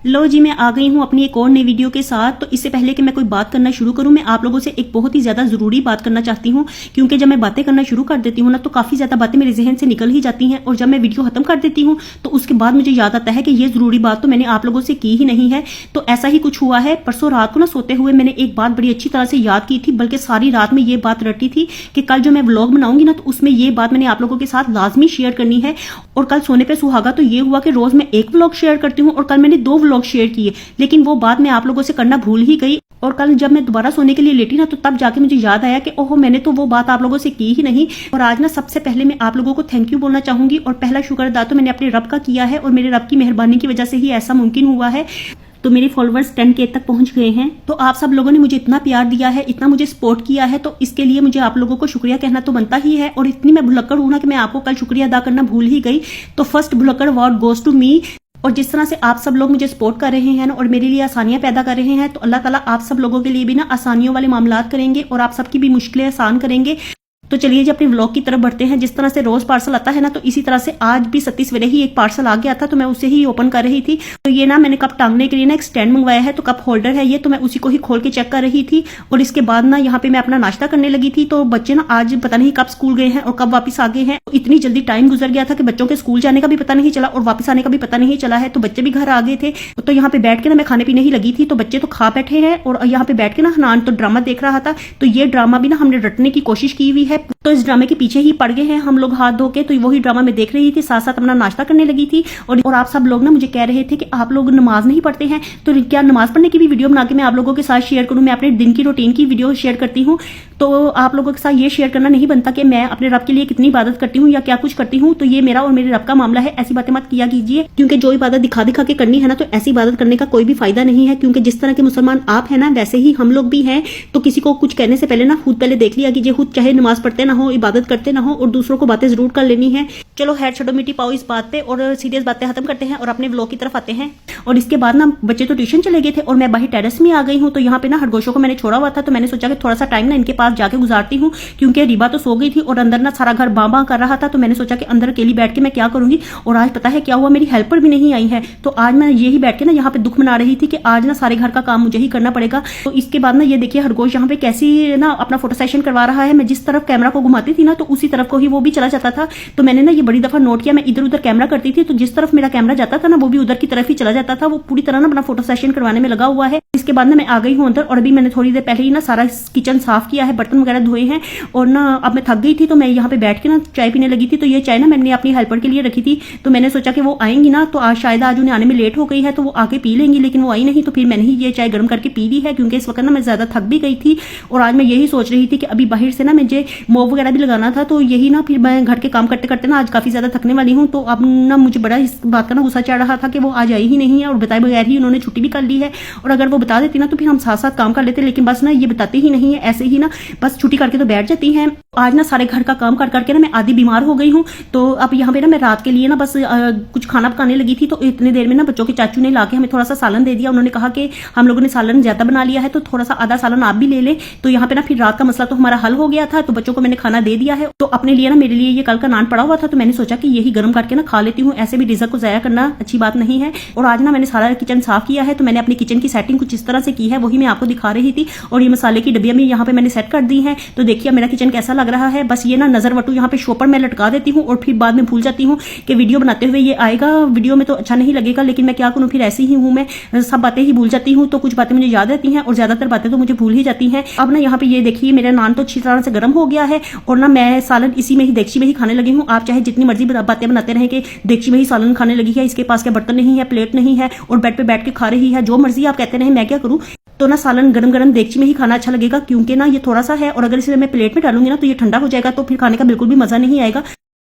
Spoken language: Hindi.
लो जी, मैं आ गई हूँ अपनी एक और नई वीडियो के साथ। तो इससे पहले कि मैं कोई बात करना शुरू करूँ, मैं आप लोगों से एक बहुत ही ज़्यादा ज़रूरी बात करना चाहती हूँ, क्योंकि जब मैं बातें करना शुरू कर देती हूँ ना तो काफ़ी ज़्यादा बातें मेरे जहन से निकल ही जाती हैं, और जब मैं वीडियो खत्म कर देती हूँ तो उसके बाद मुझे याद आता है कि ये ज़रूरी बात तो मैंने आप लोगों से की ही नहीं है। तो ऐसा ही कुछ हुआ है। परसों रात को ना सोते हुए मैंने एक बात बड़ी अच्छी तरह से याद की थी, बल्कि सारी रात में ये बात रटी थी कि कल जो मैं व्लॉग बनाऊंगी ना तो उसमें ये बात मैंने आप लोगों के साथ लाजमी शेयर करनी है। और कल सोने पे सुहागा तो ये हुआ कि रोज मैं एक व्लॉग शेयर करती हूँ, और कल मैंने 2 व्लॉग शेयर किए, लेकिन वो बात मैं आप लोगों से करना भूल ही गई। और कल जब मैं दोबारा सोने के लिए लेटी ना तो तब जाके मुझे याद आया कि ओहो, मैंने तो वो बात आप लोगों से की ही नहीं। और आज ना सबसे पहले मैं आप लोगों को थैंक यू बोलना चाहूंगी, और पहला शुक्र अदा तो मैंने अपने रब का किया है, और मेरे रब की मेहरबानी की वजह से ही ऐसा मुमकिन हुआ है। तो मेरे फॉलोअर्स 10K तक पहुंच गए हैं। तो आप सब लोगों ने मुझे इतना प्यार दिया है, इतना मुझे सपोर्ट किया है, तो इसके लिए मुझे आप लोगों को शुक्रिया कहना तो बनता ही है। और इतनी मैं भुलक्कड़ हूं ना कि मैं आपको कल शुक्रिया अदा करना भूल ही गई। तो फर्स्ट भुलक्कड़ अवार्ड गोज टू मी। और जिस तरह से आप सब लोग मुझे सपोर्ट कर रहे हैं ना और मेरे लिए आसानियां पैदा कर रहे हैं, तो अल्लाह ताला आप सब लोगों के लिए भी ना आसानियों वाले मामलात करेंगे और आप सबकी भी मुश्किलें आसान करेंगे। तो चलिए जी अपने व्लॉग की तरफ बढ़ते हैं। जिस तरह से रोज पार्सल आता है ना, तो इसी तरह से आज भी 37 सवेरे ही एक पार्सल आ गया था, तो मैं उसे ही ओपन कर रही थी। तो ये ना मैंने कप टांगने के लिए ना एक स्टैंड मंगवाया है, तो कप होल्डर है ये, तो मैं उसी को ही खोल के चेक कर रही थी। और इसके बाद ना यहाँ पे मैं अपना नाश्ता करने लगी थी। तो बच्चे ना आज पता नहीं कब स्कूल गए हैं और कब वापस आ गए हैं। तो इतनी जल्दी टाइम गुजर गया था कि बच्चों के स्कूल जाने का भी पता नहीं चला और वापस आने का भी पता नहीं चला है। तो बच्चे भी घर आ गए थे। तो यहाँ पे बैठ के ना मैं खाने पीने ही लगी थी, तो बच्चे तो खा बैठे हैं और यहाँ पे बैठ के ना हनान तो ड्रामा देख रहा था। तो ये ड्रामा भी ना हमने रटने की कोशिश की हुई है, तो इस ड्रामे पीछे ही पड़ गए हैं हम लोग हाथ धो के। तो वही ड्रामा मैं देख रही थी, साथ साथ अपना नाश्ता करने लगी थी। और आप सब लोग ना मुझे कह रहे थे कि आप लोग नमाज नहीं पढ़ते हैं, तो क्या नमाज पढ़ने की भी वीडियो बना के मैं आप लोगों के साथ शेयर करूं। मैं अपने दिन की रूटीन की वीडियो शेयर करती हूं, तो आप लोगों के साथ ये शेयर करना नहीं बनता कि मैं अपने रब के लिए कितनी इबादत करती हूँ या क्या कुछ करती हूँ। तो ये मेरा और मेरे रब का मामला है, ऐसी बातें मत किया कीजिए, क्योंकि जो इबादत दिखा दिखा के करनी है ना, तो ऐसी इबादत करने का कोई भी फायदा नहीं है। क्योंकि जिस तरह के मुसलमान आप है ना, वैसे ही हम लोग भी हैं। तो किसी को कुछ कहने से पहले ना खुद पहले देख लिया कीजिए, खुद चाहे नमाज पढ़ते ना हो, इबादत करते ना हो, और दूसरों को बातें जरूर कर लेनी है। चलो खैर छोड़ो, मिट्टी पाओ इस बात पे, और सीरियस बातें खत्म करते हैं और अपने व्लॉग की तरफ आते हैं। और इसके बाद ना बच्चे तो ट्यूशन चले गए थे और मैं बाहर टेरेस में आ गई हूँ। तो यहाँ पे ना खरगोशों को मैंने छोड़ा हुआ था, तो मैंने सोचा कि थोड़ा सा टाइम ना इनके पास जाके गुजारती हूँ, क्योंकि रिबा तो सो गई थी और अंदर ना सारा घर बां कर रहा था। तो मैंने सोचा कि अंदर अकेली बैठ के मैं क्या करूंगी। और आज पता है क्या हुआ, मेरी हेल्पर भी नहीं आई है। तो आज मैं यही बैठ के ना यहाँ पे दुख मना रही थी कि आज ना सारे घर का काम मुझे ही करना पड़ेगा। तो इसके बाद ना ये देखिए खरगोश यहाँ पे कैसी ना अपना फोटो सेशन करवा रहा है। मैं जिस तरफ कैमरा को घुमाती थी ना, तो उसी तरफ को ही वो भी चला जाता था। तो मैंने ना ये बड़ी दफा नोट किया, मैं इधर उधर कैमरा करती थी, तो जिस तरफ मेरा कैमरा जाता था ना, वो भी उधर की तरफ ही चला जाता था। वो पूरी तरह ना अपना फोटो सेशन करवाने में लगा हुआ है। इसके बाद ना मैं आ गई हूँ अंदर, और अभी मैंने थोड़ी देर पहले ही ना सारा किचन साफ किया है, बर्तन वगैरह धोए हैं। और ना अब मैं थक गई थी, तो मैं यहाँ पे बैठ के ना चाय पीने लगी थी। तो ये चाय ना मैंने अपनी हेल्पर के लिए रखी थी। तो मैंने सोचा कि वो आएंगी ना, तो आज शायद आज उन्हें आने में लेट हो गई है, तो वो आके पी लेंगी, लेकिन वो आई नहीं। तो फिर मैंने ही ये चाय गर्म करके पी ली है, क्योंकि इस वक्त ना मैं ज्यादा थक भी गई थी। और आज मैं यही सोच रही थी कि अभी बाहर से ना मुझे मोव वगैरह भी लगाना था, तो यही ना फिर मैं घर के काम करते करते ना आज काफी ज्यादा थकने वाली हूँ। तो अब ना मुझे बड़ा इस बात का ना गुस्सा चढ़ रहा था कि वो आज आई ही नहीं है, और बताए बगैर ही उन्होंने छुट्टी भी कर ली है। और अगर वो बता देती ना तो फिर हम साथ साथ काम कर लेते, लेकिन बस ना ये बताती ही नहीं है, ऐसे ही ना बस छुट्टी करके तो बैठ जाती हैं। आज ना सारे घर का काम कर करके ना मैं आधी बीमार हो गई हूँ। तो अब यहाँ पे ना मैं रात के लिए ना बस कुछ खाना पकाने लगी थी। तो इतनी देर में ना बच्चों के चाचू ने लाके हमें थोड़ा सा सालन दे दिया। उन्होंने कहा कि हम लोगों ने सालन ज्यादा बना लिया है, तो थोड़ा सा आधा सालन आप भी ले ले। तो यहाँ पे ना फिर रात का मसला तो हमारा हल हो गया था। तो बच्चों को मैंने खाना दे दिया है। तो अपने लिए ना मेरे लिए ये कल का नान पड़ा हुआ था, तो मैंने सोचा कि यही गर्म करके ना खा लेती हूँ। ऐसे भी रिज़्क को ज़ाया करना अच्छी बात नहीं है। और आज ना मैंने सारा किचन साफ किया है, तो मैंने अपनी किचन की सेटिंग कुछ इस तरह से की है, वही मैं आपको दिखा रही थी। और ये मसाले की डब्बियां भी यहाँ पे मैंने सेट कर दी है। तो देखिए मेरा किचन कैसा लग रहा है। बस ये ना नजर वटू यहाँ पे शो पर मैं लटका देती हूँ, और फिर बाद में भूल जाती हूँ कि वीडियो बनाते हुए ये आएगा। वीडियो में तो अच्छा नहीं लगेगा, लेकिन मैं क्या करूँ, फिर ऐसी ही हूँ, मैं सब बातें ही भूल जाती हूँ। तो कुछ बातें मुझे याद रहती हैं और ज्यादातर बातें तो मुझे भूल ही जाती हैं। अब ना यहाँ पे ये देखिए मेरा नान तो अच्छी तरह से गर्म हो गया है, और ना मैं सालन इसी में ही देगची में ही खाने लगी हूँ। आप चाहे जितनी मर्जी बातें बनाते रहे कि देगची में ही सालन खाने लगी है, इसके पास क्या बर्तन नहीं है, प्लेट नहीं है, और बेड पे बैठ के खा रही है। जो मर्जी आप कहते रहे, मैं क्या करूँ। तो ना सालन गरम गरम देगची में ही खाना अच्छा लगेगा, क्योंकि ना ये थोड़ा सा है, और अगर इसे मैं प्लेट में डालूंगी ना तो ये ठंडा हो जाएगा, तो फिर खाने का बिल्कुल भी मजा नहीं आएगा।